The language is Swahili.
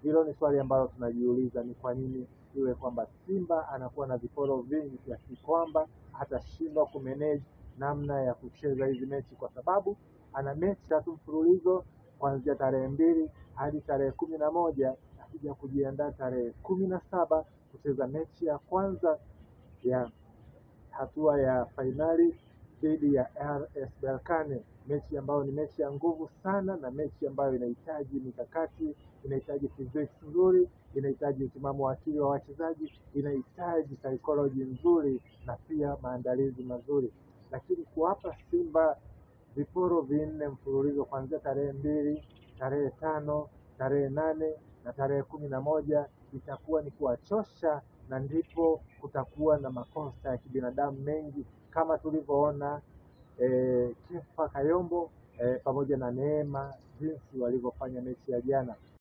Hilo ni swali ambalo tunajiuliza, ni kwa nini iwe kwamba Simba anakuwa na viporo vingi kiasi kwamba atashindwa kumanage namna ya kucheza hizi mechi, kwa sababu ana mechi 3 mfululizo kuanzia tarehe 2 hadi tarehe 11, akija kujiandaa tarehe 17 kucheza mechi ya kwanza ya hatua ya fainali dhidi ya RS Berkane, mechi ambayo ni mechi ya nguvu sana na mechi ambayo inahitaji mikakati, inahitaji physics nzuri, inahitaji utimamu wa akili wa wachezaji, inahitaji psychology nzuri na pia maandalizi mazuri. Lakini kuwapa Simba viporo 4 mfululizo kuanzia tarehe 2, tarehe 5, tarehe 8 na tarehe 11 itakuwa ni kuwachosha, na ndipo kutakuwa na makosa ya kibinadamu mengi kama tulivyoona Kefa Kayombo pamoja na Neema jinsi walivyofanya mechi ya jana.